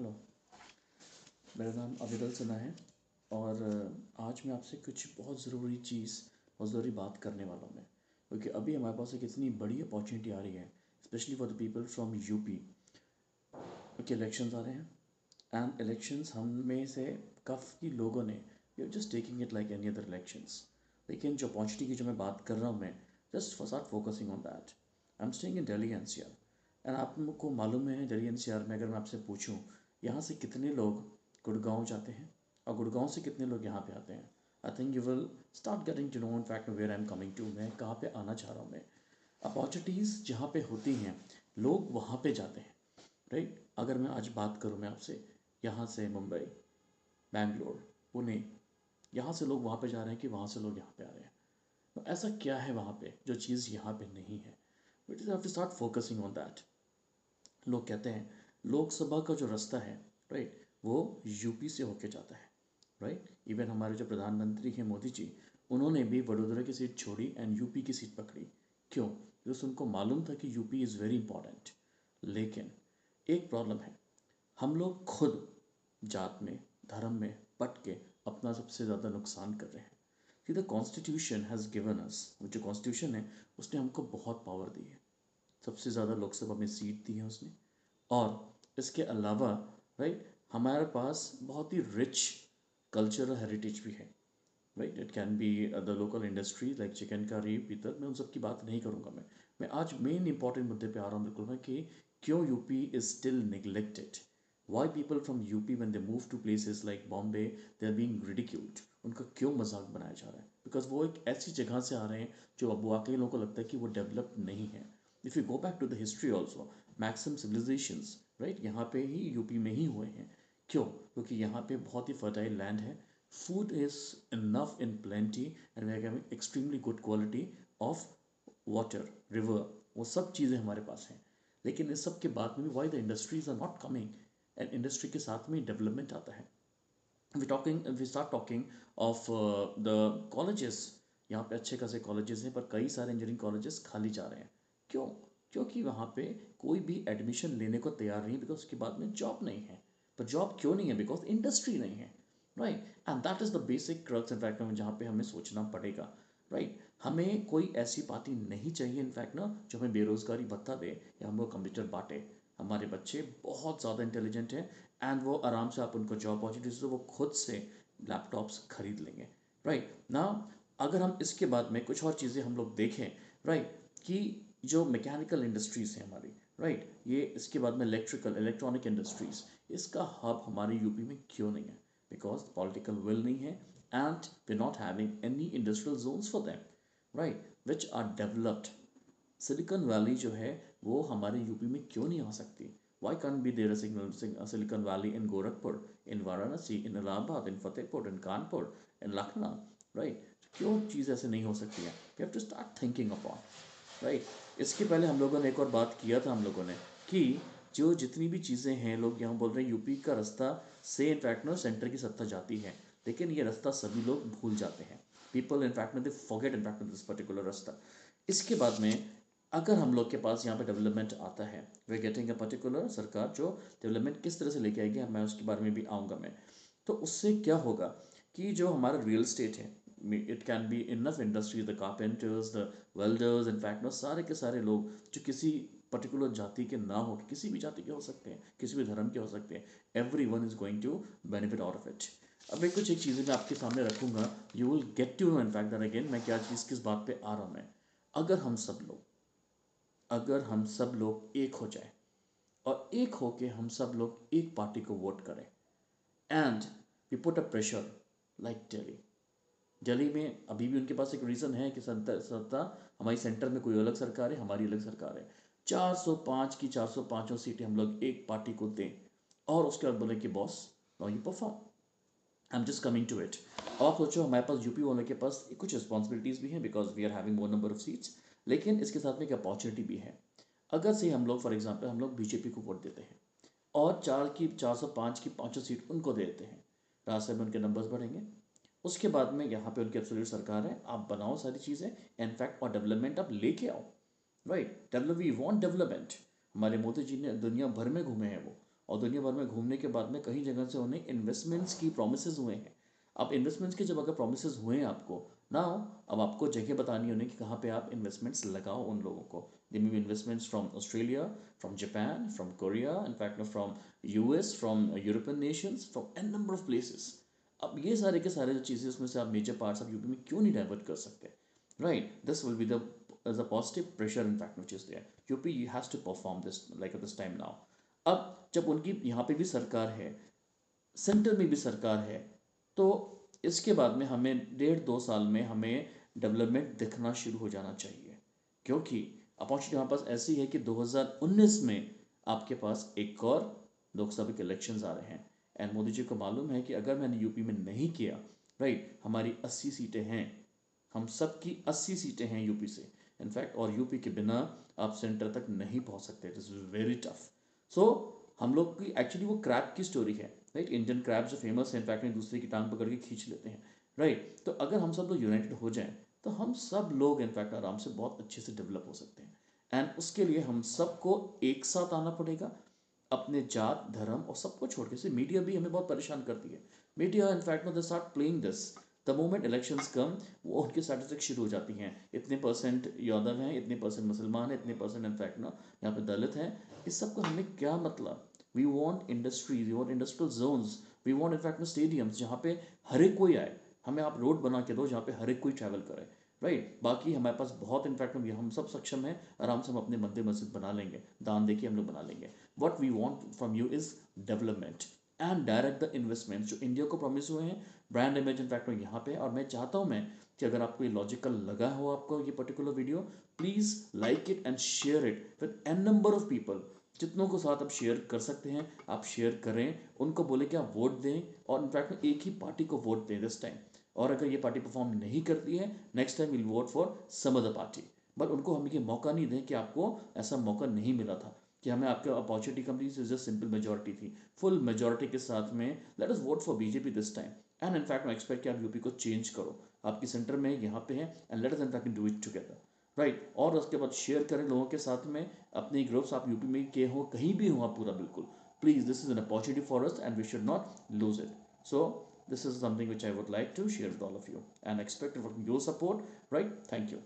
Hello, मेरा नाम अविरल सिन्हा है और आज मैं आपसे कुछ बहुत ज़रूरी चीज़ और ज़रूरी बात करने वाला हूँ मैं, क्योंकि अभी हमारे पास एक इतनी बड़ी अपॉर्चुनिटी आ रही है, specially for the people from UP. क्योंकि इलेक्शंस आ रहे हैं एंड इलेक्शंस हम में से काफ़ी लोगों ने we are just taking it like any other elections. लेकिन जो अपॉर्चुनिटी की जो मैं बात कर रहा हूँ मैं just start focusing on that. I am staying in Delhi NCR and आपको मालूम है दिल्ली एनसीआर में अगर मैं आपसे पूछूं यहाँ से कितने लोग गुड़गांव जाते हैं और गुड़गांव से कितने लोग यहाँ पे आते हैं, I think you will start getting to know in fact where I am coming to, मैं कहाँ पे आना चाह रहा हूँ। मैं अपॉर्चुनिटीज़ जहाँ पे होती हैं लोग वहाँ पे जाते हैं, राइट। अगर मैं आज बात करूँ मैं आपसे, यहाँ से मुंबई, बैंगलोर, पुणे, यहाँ से लोग वहाँ पे जा रहे हैं कि वहाँ से लोग यहाँ पे आ रहे हैं। तो ऐसा क्या है वहाँ पे जो चीज़ यहाँ पे नहीं है? It is have to start focusing on that. लोग कहते हैं लोकसभा का जो रास्ता है, राइट, वो यूपी से होके जाता है, राइट। इवन हमारे जो प्रधानमंत्री हैं मोदी जी, उन्होंने भी वडोदरा की सीट छोड़ी एंड यूपी की सीट पकड़ी। क्यों? बिकॉज उनको मालूम था कि यूपी इज़ वेरी इंपॉर्टेंट। लेकिन एक प्रॉब्लम है, हम लोग खुद जात में, धर्म में बट के अपना सबसे ज़्यादा नुकसान कर रहे हैं। कि the constitution has given us, जो कॉन्स्टिट्यूशन है उसने हमको बहुत पावर दी है, सबसे ज़्यादा लोकसभा में सीट दी है उसने। और इसके अलावा, राइट, हमारे पास बहुत ही रिच कल्चरल हेरिटेज भी है, right. It can be the local industry like chicken curry, पीतल, मैं उन सब की बात नहीं करूँगा। मैं आज मेन इंपॉर्टेंट मुद्दे पे आ रहा हूँ बिल्कुल मैं, कि क्यों UP is still neglected. Why people from UP when they move to places like Bombay they are being ridiculed, उनका क्यों मजाक बनाया जा रहा है? बिकॉज वो एक ऐसी जगह से आ रहे हैं जो अब वाकई लोगों को लगता है कि वो डेवलप नहीं है। If you go back to the history also, maximum civilisations, right, यहाँ पे ही यूपी में ही हुए हैं। क्यों? क्योंकि यहाँ पे बहुत ही फर्टाइल लैंड है, food is enough in plenty and we are having extremely good quality of water, river, वो सब चीज़ें हमारे पास हैं। लेकिन इस सब के बाद में भी why the industries are not coming, and industry के साथ में डेवलपमेंट आता है। we start talking of the colleges, यहाँ पे अच्छे खासे कॉलेजेस हैं पर कई सारे इंजीनियरिंग कॉलेजेस खाली जा रहे हैं। क्यों? क्योंकि वहाँ पे कोई भी एडमिशन लेने को तैयार नहीं, बिकॉज उसके बाद में जॉब नहीं है। पर जॉब क्यों नहीं है? बिकॉज इंडस्ट्री नहीं है, right. And that is the basic crux in fact जहाँ पे हमें सोचना पड़ेगा, राइट। हमें कोई ऐसी पार्टी नहीं चाहिए इनफैक्ट ना जो हमें बेरोजगारी भत्ता दे या हमको कंप्यूटर बांटे। हमारे बच्चे बहुत ज़्यादा इंटेलिजेंट हैं एंड वो आराम से, आप उनको जॉब अपॉर्चुनिटीज तो वो खुद से लैपटॉप्स खरीद लेंगे, राइट ना। अगर हम इसके बाद में कुछ और चीज़ें हम लोग देखें, राइट, कि जो मैकेनिकल इंडस्ट्रीज़ हैं हमारी, राइट, ये इसके बाद में इलेक्ट्रिकल इलेक्ट्रॉनिक इंडस्ट्रीज़, इसका हब हमारे यूपी में क्यों नहीं है? बिकॉज पॉलिटिकल विल नहीं है and we not having any industrial zones for them, right, which are developed. Silicon Valley जो है वो हमारे यूपी में क्यों नहीं आ सकती? Why can be there Silicon Valley in Gorakhpur, in Varanasi, in Allahabad, in Fatehpur, in Kanpur, in Lucknow, right? क्यों चीज़ ऐसे नहीं हो सकती है? We have to start thinking upon, right. इसके पहले हम लोगों ने एक और बात किया था हम लोगों ने, कि जो जितनी भी चीज़ें हैं, लोग यहाँ बोल रहे हैं यूपी का रास्ता से इनफैक्ट ना सेंटर की सत्ता जाती है, लेकिन ये रास्ता सभी लोग भूल जाते हैं। पीपल इनफैक्ट में they forget in fact this particular रास्ता। इसके बाद में अगर हम लोग के पास यहाँ पे डेवलपमेंट आता है, वे गेटिंग अ पर्टिकुलर सरकार जो डेवलपमेंट किस तरह से लेके आएगी, मैं उसके बारे में भी आऊँगा मैं। तो उससे क्या होगा कि जो हमारा रियल स्टेट है, it can be enough industry, the carpenters, the welders, in fact ना सारे के सारे लोग जो किसी पर्टिकुलर जाति के ना हो, किसी भी जाति के हो सकते हैं, किसी भी धर्म के हो सकते हैं, every one is going to benefit out of it. अब मैं कुछ एक चीज़ें मैं आपके सामने रखूंगा, you will get to know in fact that again मैं क्या चीज़ किस बात पे आ रहा हूँ मैं। अगर हम सब लोग एक हो जाए और एक होके हम सब लोग एक पार्टी को वोट करें and we put a pressure like Delhi में अभी भी उनके पास एक रीज़न है कि सत्ता हमारी सेंटर में कोई अलग सरकार है, हमारी अलग सरकार है। 405 की 405 सीटें हम लोग एक पार्टी को दें और उसके बाद बोले कि boss now you perform, I am just coming to it. और सोचो हमारे पास यूपी वालों के पास कुछ रिस्पॉन्सिबिलिटीज़ भी हैं because we are having more number of seats, लेकिन इसके साथ में एक अपॉर्चुनिटी भी है। अगर से हम लोग फॉर एग्जाम्पल हम लोग बीजेपी को वोट देते हैं और 405 की 5 सीट उनको दे देते हैं, राज्यसभा में उनके नंबर्स बढ़ेंगे। उसके बाद में यहाँ पे उनकी एब्सोल्यूट सरकार है, आप बनाओ सारी चीज़ें इनफैक्ट और डेवलपमेंट आप लेके आओ, right. Develop, we want development. हमारे मोदी जी ने दुनिया भर में घूमे हैं वो, और दुनिया भर में घूमने के बाद में कई जगह से उन्हें इन्वेस्टमेंट्स की प्रोमिस हुए हैं। अब इन्वेस्टमेंट्स की जब अगर प्रोमिस हुए हैं आपको ना, अब आपको जगह बतानी है उन्हें कि कहाँ पे आप इन्वेस्टमेंट्स लगाओ उन लोगों को। They may be investments from Australia, from Japan, from Korea, in fact from US, from European nations, from an number of places. अब ये सारे के सारे जो चीज़ें उसमें से आप मेजर पार्ट्स ऑफ यूपी में क्यों नहीं डाइवर्ट कर सकते, right? This will be the as a positive pressure in fact which is there. UP has to perform this like at this time now. अब जब उनकी यहाँ पे भी सरकार है, सेंटर में भी सरकार है, तो इसके बाद में हमें 1.5-2 साल में हमें डेवलपमेंट दिखना शुरू हो जाना चाहिए। क्योंकि अपॉर्चुनिटी हमारे पास ऐसी है कि 2019 में आपके पास एक और लोकसभा के इलेक्शंस आ रहे हैं। एंड मोदी जी को मालूम है कि अगर मैंने यूपी में नहीं किया, राइट, हमारी 80 सीटें हैं, हम सब की 80 सीटें हैं यूपी से इनफैक्ट, और यूपी के बिना आप सेंटर तक नहीं पहुंच सकते। It is very tough. So हम लोग की एक्चुअली वो क्रैब की स्टोरी है, राइट? इंडियन क्रैब जो फेमस है इनफैक्ट, दूसरे की टांग पकड़ के खींच लेते हैं, राइट? तो अगर हम सब लोग यूनाइटेड हो जाएं तो हम सब लोग इनफैक्ट आराम से बहुत अच्छे से डेवलप हो सकते हैं। एंड उसके लिए हम सबको एक साथ आना पड़ेगा, अपने जात धर्म और सबको छोड़ के। से मीडिया भी हमें बहुत परेशान करती है। Media in fact they start playing this the moment elections come, वो उनकी स्टैटिस्टिक्स शुरू हो जाती हैं। इतने परसेंट यादव हैं, इतने परसेंट मुसलमान हैं, इतने परसेंट इनफैक्ट ना यहाँ पे दलित हैं। इस सब का हमें क्या मतलब? We want industries, we want industrial zones, we want in fact stadiums जहाँ पे हर एक कोई आए। हमें आप रोड बना के दो जहाँ पे हर एक कोई ट्रैवल करे, राइट? बाकी हमारे पास बहुत इनफैक्ट हम सब सक्षम हैं, आराम से हम अपने मंदिर मस्जिद बना लेंगे, दान देके हम लोग बना लेंगे। What we want from you is development and direct the investment जो इंडिया को प्रॉमिस हुए हैं। ब्रांड इमेज इनफैक्ट यहाँ पे, और मैं चाहता हूँ मैं कि अगर आपको ये लॉजिकल लगा हो आपको ये particular video, please like it and share it with an number of people. जितनों को साथ आप शेयर कर सकते हैं आप शेयर करें, उनको बोले कि आप वोट दें, और इनफैक्ट एक ही पार्टी को वोट दें दिस टाइम। और अगर ये पार्टी परफॉर्म नहीं करती है, next time will vote for some other party. But उनको हम ये मौका नहीं दें कि आपको ऐसा मौका नहीं मिला था कि हमें आपके अपॉर्चुनिटी कंपनी से जस्ट सिंपल मेजोरिटी थी, फुल मेजोरिटी के साथ में let us vote for BJP this time. And in fact मैं एक्सपेक्ट कि आप यूपी को चेंज करो, आपकी सेंटर में यहाँ पे है, and let us in fact do it together, right? और उसके बाद शेयर करें लोगों के साथ में, अपने ग्रुप्स आप यूपी में के हो, कहीं भी हो आप पूरा बिल्कुल, please this is an opportunity for us and we should not lose it. So this is something which I would like to share with all of you and expect from your support, right? Thank you.